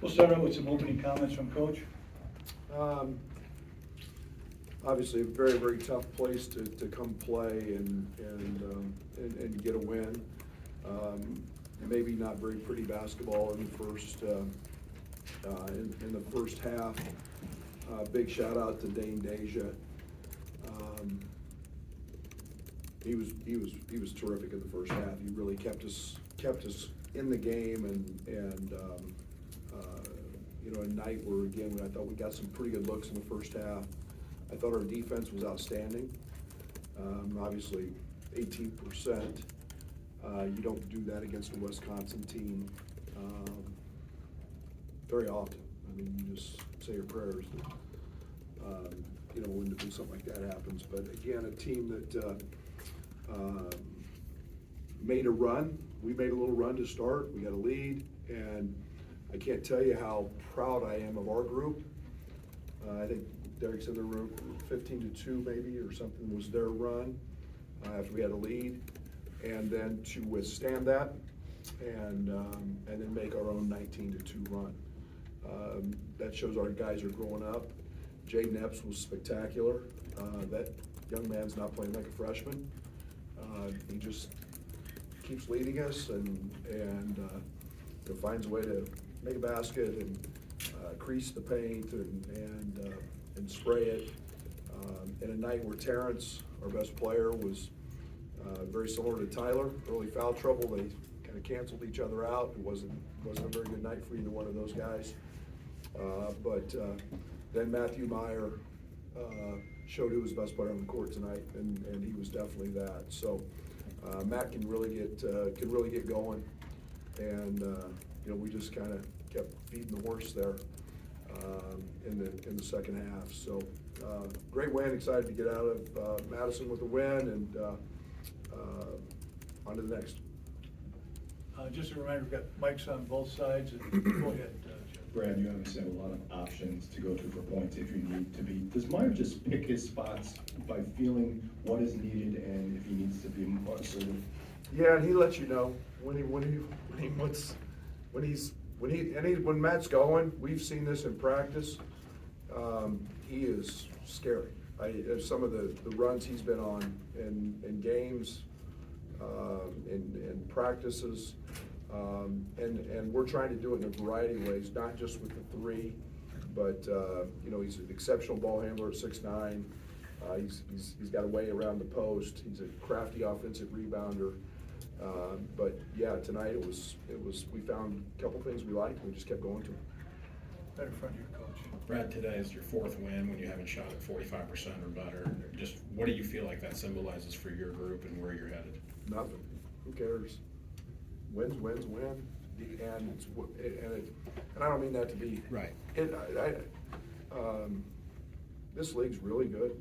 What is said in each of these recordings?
We'll start out with some opening comments from Coach. Obviously, a very, very tough place to come play and get a win. Maybe not very pretty basketball in the first half. Big shout out to Dane Deja. He was terrific in the first half. He really kept us in the game and a night where again I thought we got some pretty good looks in the first half. I thought our defense was outstanding. Obviously, 18%. You don't do that against a Wisconsin team very often. I mean, you just say your prayers that when something like that happens. But again, a team that made a run. We made a little run to start. We got a lead, and I can't tell you how proud I am of our group. I think Derek said there were 15-2 maybe or something was their run after we had a lead, and then to withstand that and then make our own 19-2 run. That shows our guys are growing up. Jaden Epps was spectacular. That young man's not playing like a freshman. He just keeps leading us and finds a way to make a basket and crease the paint and spray it. In a night where Terrence, our best player, was very similar to Tyler, early foul trouble. They kind of canceled each other out. It wasn't a very good night for either one of those guys. But then Matthew Meijer showed who was the best player on the court tonight, and he was definitely that. So Matt can really get going, and we just kind of kept feeding the horse there in the second half. So great win. Excited to get out of Madison with a win, and on to the next. Just a reminder, we've got mics on both sides. And go ahead, Jim. Brad, you obviously have a lot of options to go to for points if you need to be. Does Meijer just pick his spots by feeling what is needed and if he needs to be more assertive? Yeah, and he lets you know when Matt's going. We've seen this in practice. He is scary. Some of the runs he's been on in games, in practices. And we're trying to do it in a variety of ways, not just with the three, but he's an exceptional ball handler at 6'9". He's got a way around the post. He's a crafty offensive rebounder. But yeah, tonight it was we found a couple things we liked and we just kept going to them. Right in front of your coach. Brad, today is your fourth win when you haven't shot at 45% or better. Just what do you feel like that symbolizes for your group and where you're headed? Nothing. Who cares? Wins, win. And I don't mean that to be Right. This league's really good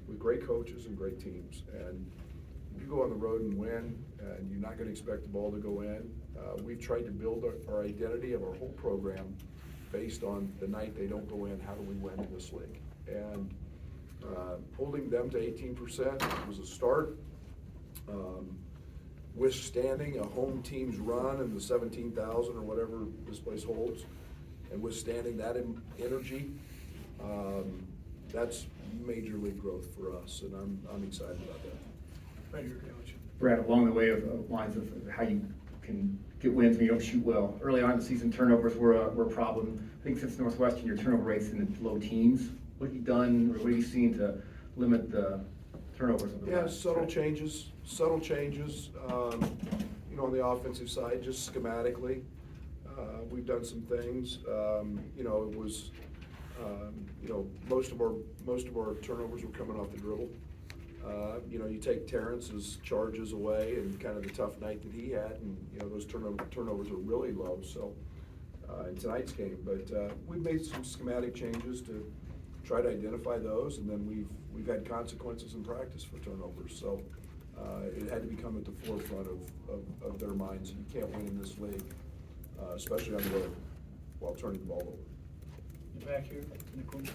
with great coaches and great teams. And if you go on the road and win, and you're not going to expect the ball to go in, we've tried to build our identity of our whole program based on the night they don't go in. How do we win in this league? And holding them to 18% was a start. Withstanding a home team's run in the 17,000 or whatever this place holds, and withstanding that energy, that's major league growth for us, and I'm excited about that. Right here, coach. Brad, along the way of lines of how you can get wins when you don't shoot well. Early on in the season, turnovers were a problem. I think since Northwestern, your turnover rate's in the low teens. What have you done, or what have you seen to limit the turnovers? Yeah, subtle changes. On the offensive side, just schematically, we've done some things. It was, most of our turnovers were coming off the dribble. You take Terrence's charges away and kind of the tough night that he had, and those turnovers are really low. So in tonight's game, but we've made some schematic changes to try to identify those, and then we've had consequences in practice for turnovers. So it had to become at the forefront of their minds. You can't win in this league, especially on the road, while turning the ball over. Back here in the corner.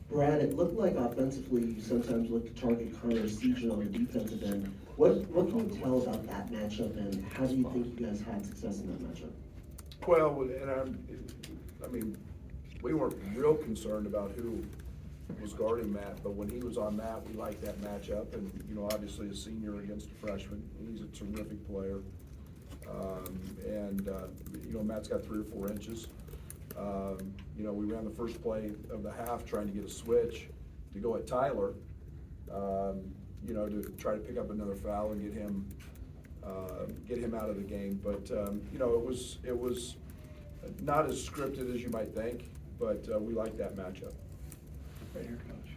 Brad, it looked like offensively you sometimes look to target Connor Seaton on the defensive end. What can you tell about that matchup, and how do you think you guys had success in that matchup? Well, and I mean, we weren't real concerned about who was guarding Matt, but when he was on Matt, we liked that matchup. And, you know, obviously a senior against a freshman, he's a terrific player. You know, Matt's got 3 or 4 inches. You know, we ran the first play of the half trying to get a switch to go at Tyler, you know, to try to pick up another foul and get him out of the game. But, you know, it was not as scripted as you might think, but we like that matchup. Right here, Coach.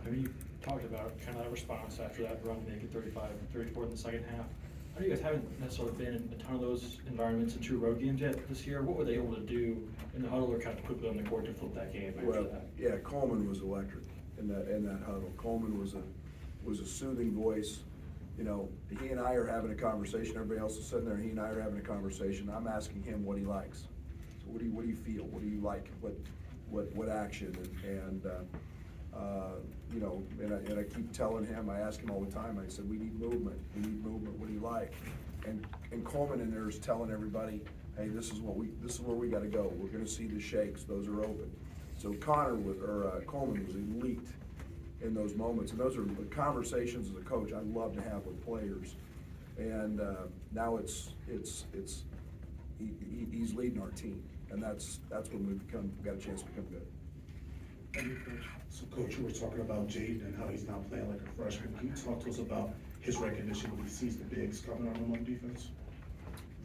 I mean, you talked about kind of that response after that run, making 35 and 34 in the second half. I know you guys haven't necessarily been in a ton of those environments in true road games yet this year. What were they able to do in the huddle or kind of quickly on the court to flip that game after Well, that? yeah, Coleman was electric in that huddle. Coleman was a soothing voice. You know, he and I are having a conversation. Everybody else is sitting there. He and I are having a conversation. I'm asking him what he likes. So what do you feel? What do you like? What action? You know, and I keep telling him. I ask him all the time. I said, we need movement. We need movement. What do you like? And Coleman in there is telling everybody, hey, this is where we got to go. We're going to see the shakes. Those are open. So Coleman was elite in those moments, and those are the conversations as a coach I love to have with players. And now he's leading our team, and that's when we got a chance to become good. Thank you, Coach. So Coach, you were talking about Jaden and how he's not playing like a freshman. Can you talk to us about his recognition when he sees the bigs coming on him on defense?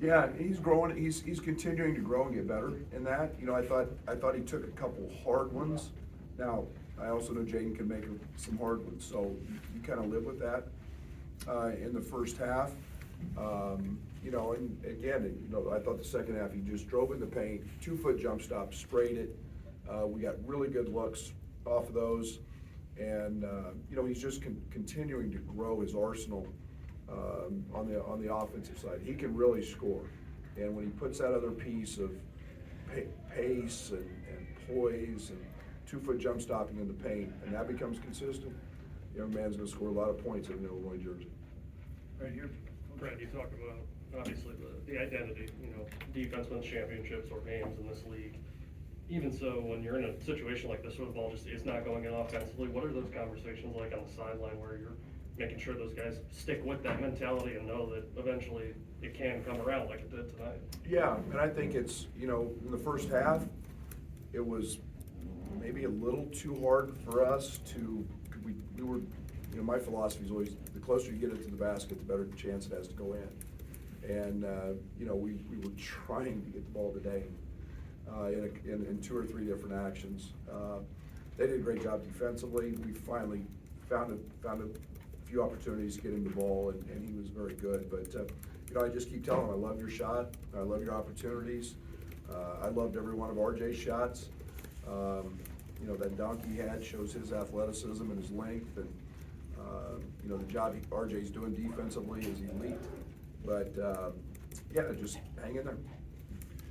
Yeah, he's growing. He's continuing to grow and get better in that. You know, I thought he took a couple hard ones. Now, I also know Jaden can make some hard ones, so you kind of live with that in the first half. You know, and again, you know, I thought the second half he just drove in the paint, 2-foot jump stop, sprayed it. We got really good looks off of those, and you know, he's just continuing to grow his arsenal on the offensive side. He can really score, and when he puts that other piece of pace and poise and 2-foot jump stopping in the paint, and that becomes consistent, young man's going to score a lot of points in an Illinois jersey. Right here. Brad, you talked about, obviously, the identity, you know, defense wins championships or games in this league. Even so, when you're in a situation like this where the ball just is not going in offensively, what are those conversations like on the sideline where you're making sure those guys stick with that mentality and know that eventually it can come around like it did tonight? Yeah, and I think it's, you know, in the first half, it was maybe a little too hard for us to, we were, you know, my philosophy is always the closer you get it to the basket, the better chance it has to go in. And, you know, we were trying to get the ball today in 2 or 3 different actions. They did a great job defensively. We finally found a few opportunities to get him the ball, and he was very good. But, you know, I just keep telling him, I love your shot. I love your opportunities. I loved every one of RJ's shots. You know, that dunk he had shows his athleticism and his length, and you know, the job RJ's doing defensively is elite. But yeah, just hang in there.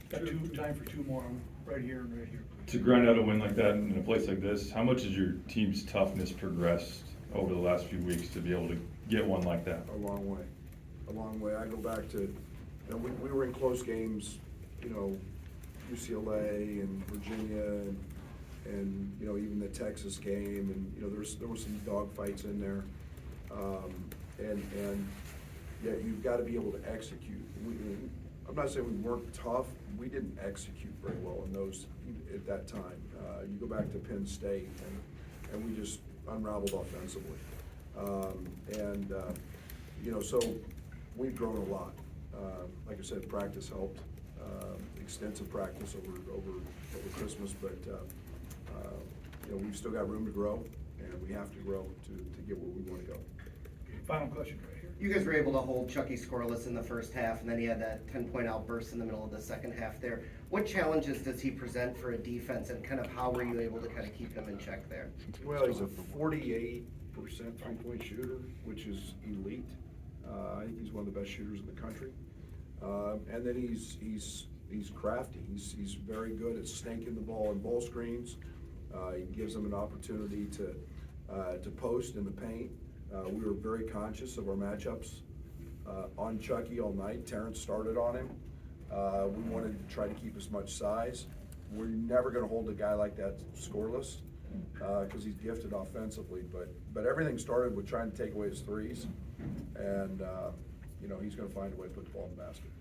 Got time for 2 more, right here and right here. To grind out a win like that in a place like this, how much has your team's toughness progressed over the last few weeks to be able to get one like that? A long way. A long way. I go back to, you know, we were in close games, you know, UCLA and Virginia and you know, even the Texas game, and you know, there were some dog fights in there, and yeah, you've got to be able to execute. I'm not saying we weren't tough. We didn't execute very well in those at that time. You go back to Penn State, and we just unraveled offensively, you know, so we've grown a lot. Like I said, practice helped, extensive practice over Christmas, but you know, we've still got room to grow, and we have to grow to get where we want to go. Final question right here. You guys were able to hold Chucky scoreless in the first half, and then he had that 10-point outburst in the middle of the second half there. What challenges does he present for a defense, and kind of how were you able to kind of keep him in check there? Well, he's a 48% three-point shooter, which is elite. I think he's one of the best shooters in the country. And then he's crafty. He's very good at snaking the ball in ball screens. He gives them an opportunity to post in the paint. We were very conscious of our matchups on Chucky all night. Terrence started on him. We wanted to try to keep as much size we're never gonna hold a guy like that scoreless, cause he's gifted offensively, but everything started with trying to take away his threes. And, you know, he's gonna find a way to put the ball in the basket.